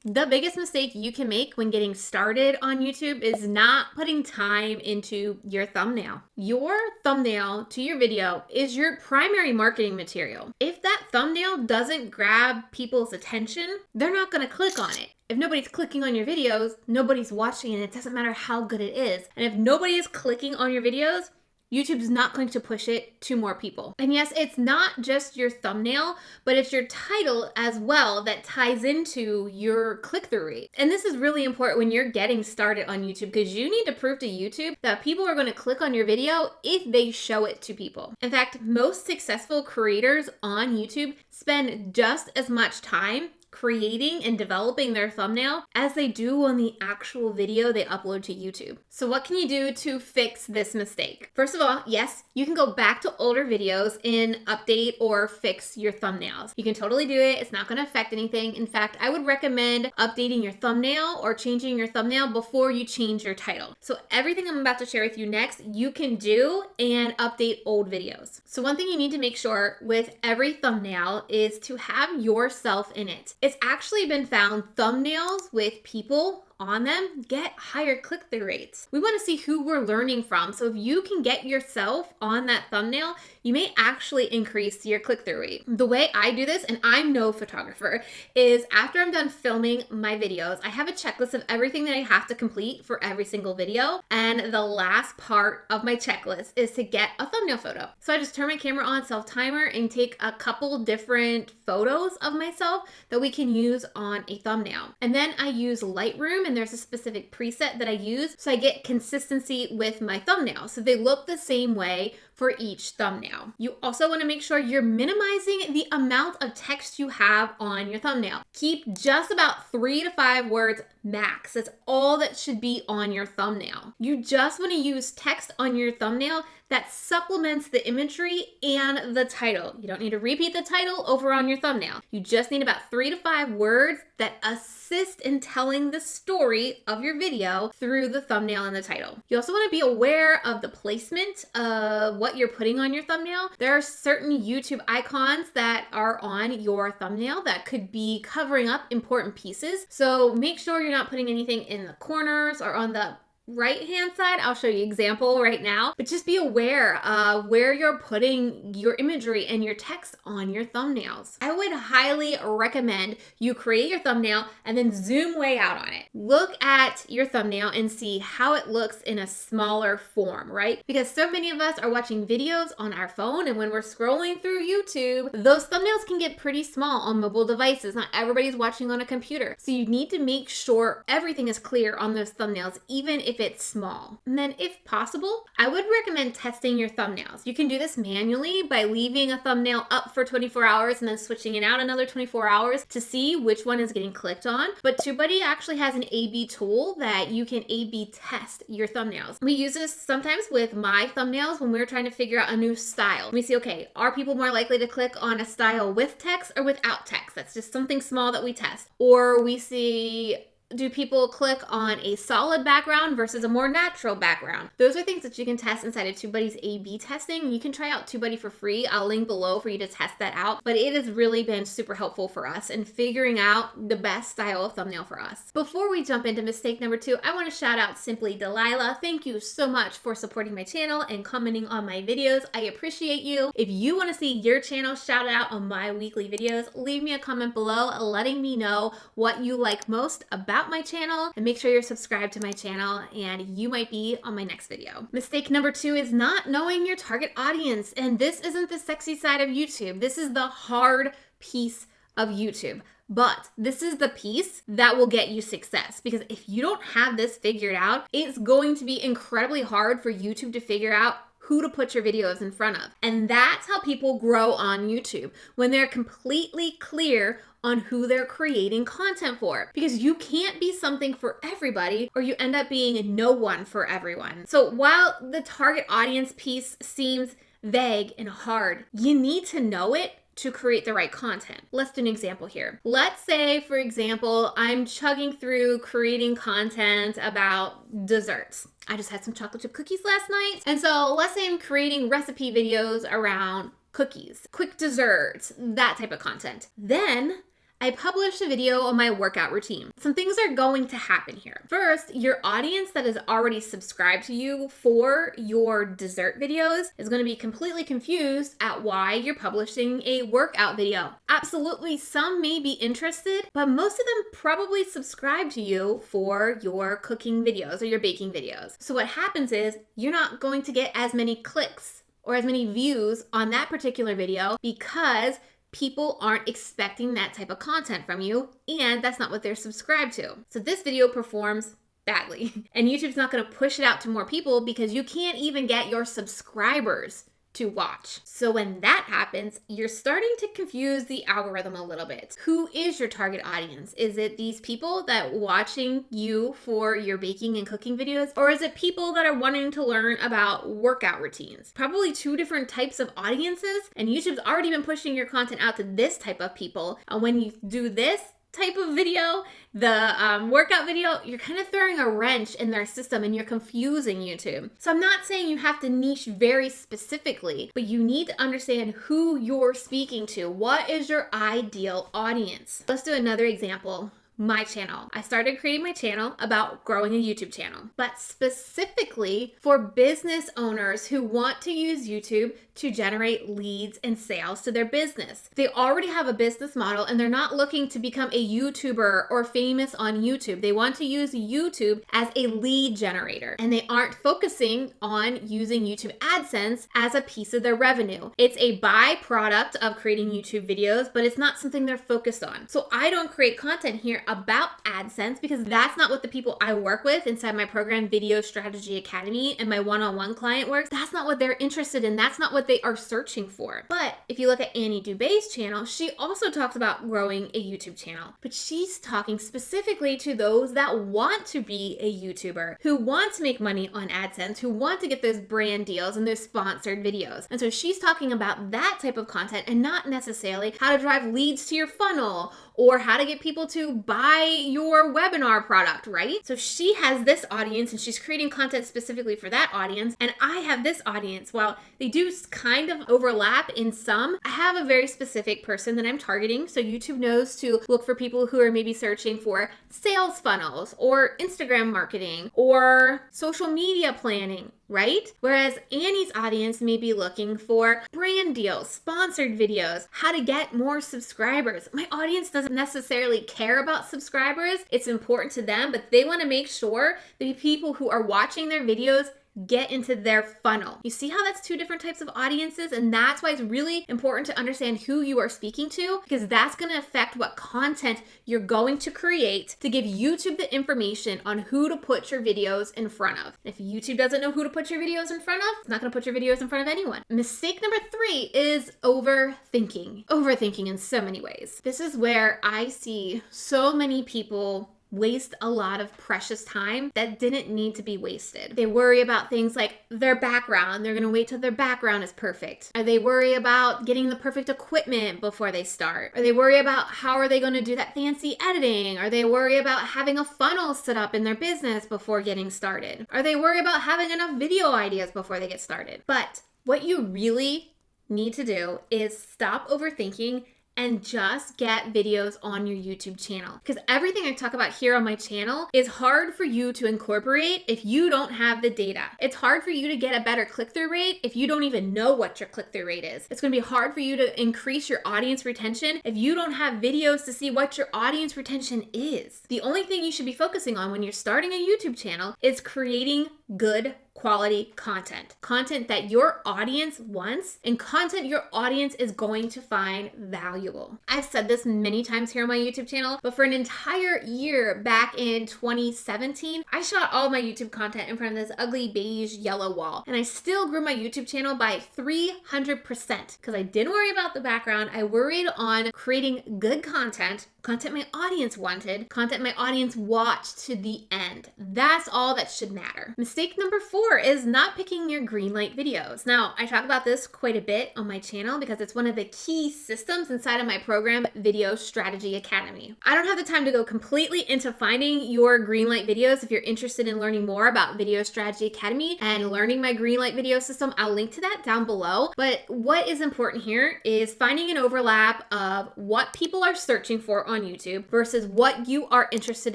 The biggest mistake you can make when getting started on YouTube is not putting time into your thumbnail. Your thumbnail to your video is your primary marketing material. If that thumbnail doesn't grab people's attention, they're not going to click on it. If nobody's clicking on your videos, nobody's watching, and it doesn't matter how good it is. And if nobody is clicking on your videos, YouTube's not going to push it to more people. And yes, it's not just your thumbnail, but it's your title as well that ties into your click-through rate. And this is really important when you're getting started on YouTube, because you need to prove to YouTube that people are going to click on your video if they show it to people. In fact, most successful creators on YouTube spend just as much time creating and developing their thumbnail as they do on the actual video they upload to YouTube. So what can you do to fix this mistake? First of all, yes, you can go back to older videos and update or fix your thumbnails. You can totally do it. It's not going to affect anything. In fact, I would recommend updating your thumbnail or changing your thumbnail before you change your title. So everything I'm about to share with you next, you can do and update old videos. So one thing you need to make sure with every thumbnail is to have yourself in it. It's actually been found thumbnails with people on them get higher click-through rates. We want to see who we're learning from. So if you can get yourself on that thumbnail, you may actually increase your click-through rate. The way I do this, and I'm no photographer, is after I'm done filming my videos, I have a checklist of everything that I have to complete for every single video. And the last part of my checklist is to get a thumbnail photo. So I just turn my camera on self-timer and take a couple different photos of myself that we can use on a thumbnail. And then I use Lightroom, and there's a specific preset that I use so I get consistency with my thumbnail. So they look the same way for each thumbnail. You also want to make sure you're minimizing the amount of text you have on your thumbnail. Keep just about 3 to 5 words max. That's all that should be on your thumbnail. You just want to use text on your thumbnail that supplements the imagery and the title. You don't need to repeat the title over on your thumbnail. You just need about 3 to 5 words that assist in telling the story of your video through the thumbnail and the title. You also want to be aware of the placement of what you're putting on your thumbnail. There are certain YouTube icons that are on your thumbnail that could be covering up important pieces. So make sure you're not putting anything in the corners or on the right hand side. I'll show you an example right now, but just be aware of where you're putting your imagery and your text on your thumbnails. I would highly recommend you create your thumbnail and then zoom way out on it. Look at your thumbnail and see how it looks in a smaller form, right? Because so many of us are watching videos on our phone, and when we're scrolling through YouTube, those thumbnails can get pretty small on mobile devices. Not everybody's watching on a computer. So you need to make sure everything is clear on those thumbnails, even if it's small. And then if possible, I would recommend testing your thumbnails. You can do this manually by leaving a thumbnail up for 24 hours and then switching it out another 24 hours to see which one is getting clicked on. But TubeBuddy actually has an A/B tool that you can A/B test your thumbnails. We use this sometimes with my thumbnails when we're trying to figure out a new style. We see, okay, are people more likely to click on a style with text or without text? That's just something small that we test. Or we see, do people click on a solid background versus a more natural background? Those are things that you can test inside of TubeBuddy's A/B testing. You can try out TubeBuddy for free. I'll link below for you to test that out. But it has really been super helpful for us in figuring out the best style of thumbnail for us. Before we jump into mistake number 2, I want to shout out Simply Delilah. Thank you so much for supporting my channel and commenting on my videos. I appreciate you. If you want to see your channel shouted out on my weekly videos, leave me a comment below letting me know what you like most about my channel, and make sure you're subscribed to my channel and you might be on my next video. Mistake number 2 is not knowing your target audience. And this isn't the sexy side of YouTube. This is the hard piece of YouTube. But this is the piece that will get you success, because if you don't have this figured out, it's going to be incredibly hard for YouTube to figure out who to put your videos in front of. And that's how people grow on YouTube, when they're completely clear on who they're creating content for. Because you can't be something for everybody, or you end up being no one for everyone. So while the target audience piece seems vague and hard, you need to know it to create the right content. Let's do an example here. Let's say, for example, I'm chugging through creating content about desserts. I just had some chocolate chip cookies last night. And so let's say I'm creating recipe videos around cookies, quick desserts, that type of content. Then I published a video on my workout routine. Some things are going to happen here. First, your audience that is already subscribed to you for your dessert videos is going to be completely confused at why you're publishing a workout video. Absolutely, some may be interested, but most of them probably subscribe to you for your cooking videos or your baking videos. So what happens is you're not going to get as many clicks or as many views on that particular video because people aren't expecting that type of content from you, and that's not what they're subscribed to. So this video performs badly, and YouTube's not going to push it out to more people because you can't even get your subscribers to watch. So when that happens, you're starting to confuse the algorithm a little bit. Who is your target audience? Is it these people that watching you for your baking and cooking videos? Or is it people that are wanting to learn about workout routines? Probably two different types of audiences, and YouTube's already been pushing your content out to this type of people. And when you do this type of video, the workout video, you're kind of throwing a wrench in their system and you're confusing YouTube. So I'm not saying you have to niche very specifically, but you need to understand who you're speaking to. What is your ideal audience? Let's do another example. My channel. I started creating my channel about growing a YouTube channel, but specifically for business owners who want to use YouTube to generate leads and sales to their business. They already have a business model and they're not looking to become a YouTuber or famous on YouTube. They want to use YouTube as a lead generator, and they aren't focusing on using YouTube AdSense as a piece of their revenue. It's a byproduct of creating YouTube videos, but it's not something they're focused on. So I don't create content here about AdSense because that's not what the people I work with inside my program, Video Strategy Academy, and my one-on-one client works. That's not what they're interested in. That's not what they are searching for. But if you look at Annie Dubé's channel, she also talks about growing a YouTube channel, but she's talking specifically to those that want to be a YouTuber, who want to make money on AdSense, who want to get those brand deals and those sponsored videos. And so she's talking about that type of content and not necessarily how to drive leads to your funnel or how to get people to buy your webinar product, right? So she has this audience and she's creating content specifically for that audience. And I have this audience. While they do kind of overlap in some, I have a very specific person that I'm targeting. So YouTube knows to look for people who are maybe searching for sales funnels or Instagram marketing or social media planning, right? Whereas Annie's audience may be looking for brand deals, sponsored videos, how to get more subscribers. My audience doesn't necessarily care about subscribers. It's important to them, but they want to make sure the people who are watching their videos get into their funnel. You see how that's two different types of audiences? And that's why it's really important to understand who you are speaking to, because that's going to affect what content you're going to create to give YouTube the information on who to put your videos in front of. If YouTube doesn't know who to put your videos in front of, it's not going to put your videos in front of anyone. Mistake number 3 is overthinking. Overthinking in so many ways. This is where I see so many people waste a lot of precious time that didn't need to be wasted. They worry about things like their background. They're going to wait till their background is perfect. Or they worry about getting the perfect equipment before they start. Or they worry about how are they going to do that fancy editing. Or they worry about having a funnel set up in their business before getting started. Or they worry about having enough video ideas before they get started. But what you really need to do is stop overthinking and just get videos on your YouTube channel. Because everything I talk about here on my channel is hard for you to incorporate if you don't have the data. It's hard for you to get a better click-through rate if you don't even know what your click-through rate is. It's gonna be hard for you to increase your audience retention if you don't have videos to see what your audience retention is. The only thing you should be focusing on when you're starting a YouTube channel is creating good quality content. Content that your audience wants and content your audience is going to find valuable. I've said this many times here on my YouTube channel, but for an entire year back in 2017, I shot all my YouTube content in front of this ugly beige yellow wall. And I still grew my YouTube channel by 300% because I didn't worry about the background. I worried on creating good content my audience wanted, content my audience watched to the end. That's all that should matter. Mistake number 4 4 is not picking your Greenlight videos. Now, I talk about this quite a bit on my channel because it's one of the key systems inside of my program, Video Strategy Academy. I don't have the time to go completely into finding your Greenlight videos. If you're interested in learning more about Video Strategy Academy and learning my Greenlight video system, I'll link to that down below. But what is important here is finding an overlap of what people are searching for on YouTube versus what you are interested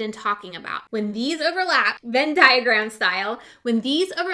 in talking about. When these overlap, Venn diagram style, when these overlap,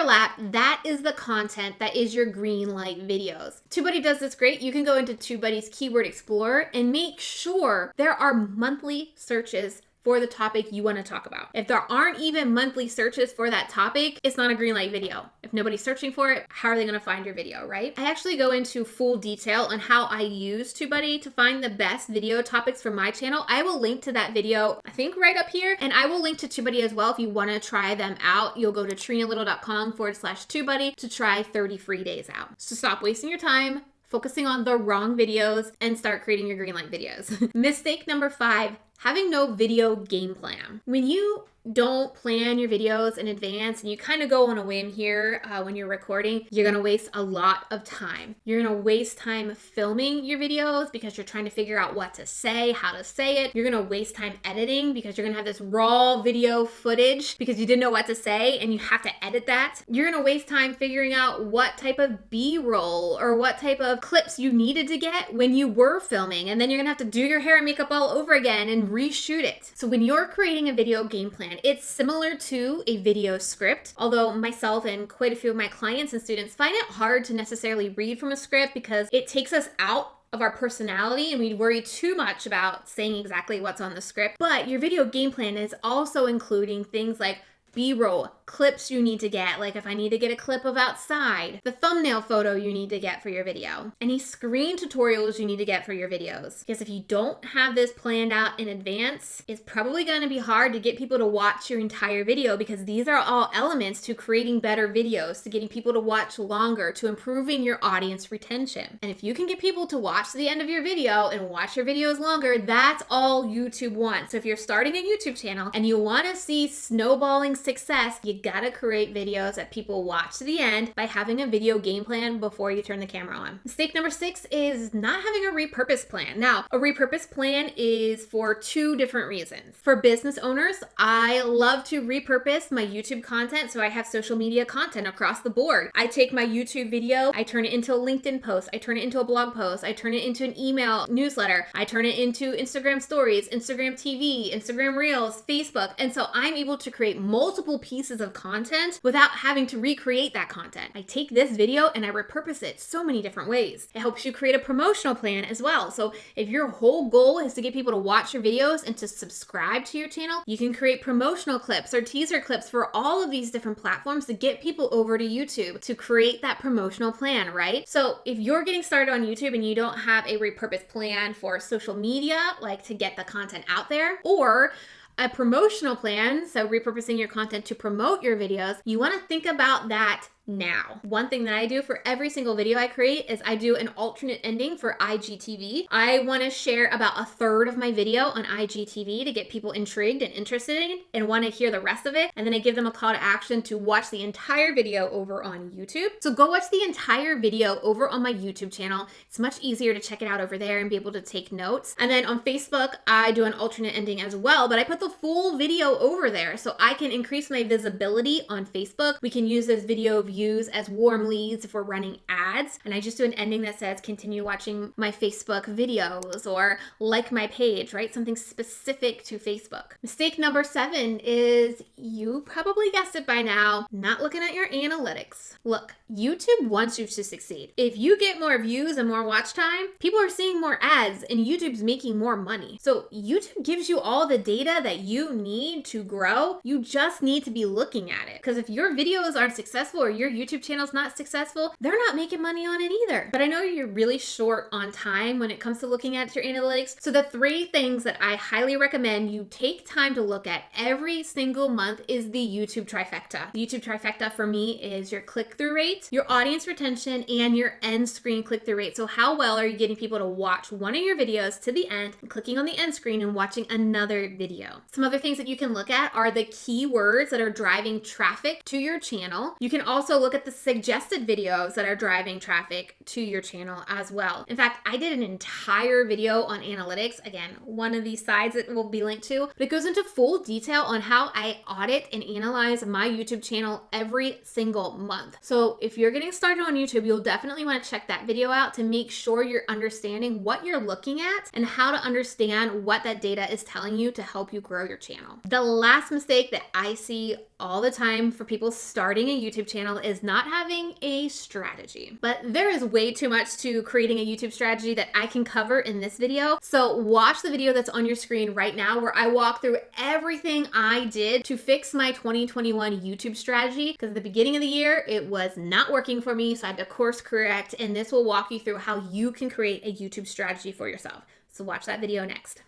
that is the content that is your Greenlight videos. TubeBuddy does this great. You can go into TubeBuddy's Keyword Explorer and make sure there are monthly searches for the topic you want to talk about. If there aren't even monthly searches for that topic, it's not a Greenlight video. If nobody's searching for it, how are they going to find your video, right? I actually go into full detail on how I use TubeBuddy to find the best video topics for my channel. I will link to that video, I think right up here, and I will link to TubeBuddy as well if you want to try them out. You'll go to trinalittle.com/TubeBuddy to try 30 free days out. So stop wasting your time focusing on the wrong videos and start creating your Greenlight videos. Mistake number 5, having no video game plan. When you don't plan your videos in advance and you kind of go on a whim here when you're recording, you're gonna waste a lot of time. You're gonna waste time filming your videos because you're trying to figure out what to say, how to say it. You're gonna waste time editing because you're gonna have this raw video footage because you didn't know what to say and you have to edit that. You're gonna waste time figuring out what type of B-roll or what type of clips you needed to get when you were filming, and then you're gonna have to do your hair and makeup all over again and reshoot it. So when you're creating a video game plan, it's similar to a video script, although myself and quite a few of my clients and students find it hard to necessarily read from a script because it takes us out of our personality and we worry too much about saying exactly what's on the script. But your video game plan is also including things like B-roll, clips you need to get, like if I need to get a clip of outside, the thumbnail photo you need to get for your video, any screen tutorials you need to get for your videos. Because if you don't have this planned out in advance, it's probably going to be hard to get people to watch your entire video because these are all elements to creating better videos, to getting people to watch longer, to improving your audience retention. And if you can get people to watch the end of your video and watch your videos longer, that's all YouTube wants. So if you're starting a YouTube channel and you want to see snowballing success, you gotta create videos that people watch to the end by having a video game plan before you turn the camera on. Mistake number 6 is not having a repurpose plan. Now, a repurpose plan is for 2 different reasons. For business owners, I love to repurpose my YouTube content so I have social media content across the board. I take my YouTube video, I turn it into a LinkedIn post, I turn it into a blog post, I turn it into an email newsletter, I turn it into Instagram stories, Instagram TV, Instagram Reels, Facebook, and so I'm able to create multiple pieces of content without having to recreate that content. I take this video and I repurpose it so many different ways. It helps you create a promotional plan as well. So if your whole goal is to get people to watch your videos and to subscribe to your channel, you can create promotional clips or teaser clips for all of these different platforms to get people over to YouTube to create that promotional plan, right? So if you're getting started on YouTube and you don't have a repurpose plan for social media, like to get the content out there, or a promotional plan, so repurposing your content to promote your videos, you want to think about that now. One thing that I do for every single video I create is I do an alternate ending for IGTV. I want to share about a third of my video on IGTV to get people intrigued and interested in and want to hear the rest of it. And then I give them a call to action to watch the entire video over on YouTube. So go watch the entire video over on my YouTube channel. It's much easier to check it out over there and be able to take notes. And then on Facebook, I do an alternate ending as well, but I put the full video over there so I can increase my visibility on Facebook. We can use this video views as warm leads if we're running ads. And I just do an ending that says, continue watching my Facebook videos or like my page, right? Something specific to Facebook. Mistake number 7 is, you probably guessed it by now, not looking at your analytics. Look, YouTube wants you to succeed. If you get more views and more watch time, people are seeing more ads and YouTube's making more money. So YouTube gives you all the data that you need to grow. You just need to be looking at it. Because if your videos aren't successful or your your YouTube channel's not successful, they're not making money on it either. But I know you're really short on time when it comes to looking at your analytics. So the 3 things that I highly recommend you take time to look at every single month is the YouTube trifecta. The YouTube trifecta for me is your click-through rate, your audience retention, and your end screen click-through rate. So how well are you getting people to watch one of your videos to the end, and clicking on the end screen and watching another video? Some other things that you can look at are the keywords that are driving traffic to your channel. You can also look at the suggested videos that are driving traffic to your channel as well. In fact, I did an entire video on analytics. Again, one of these sides that will be linked to, but it goes into full detail on how I audit and analyze my YouTube channel every single month. So if you're getting started on YouTube, you'll definitely want to check that video out to make sure you're understanding what you're looking at and how to understand what that data is telling you to help you grow your channel. The last mistake that I see all the time for people starting a YouTube channel is not having a strategy. But there is way too much to creating a YouTube strategy that I can cover in this video. So watch the video that's on your screen right now where I walk through everything I did to fix my 2021 YouTube strategy, because at the beginning of the year, it was not working for me. So I had to course correct, and this will walk you through how you can create a YouTube strategy for yourself. So watch that video next.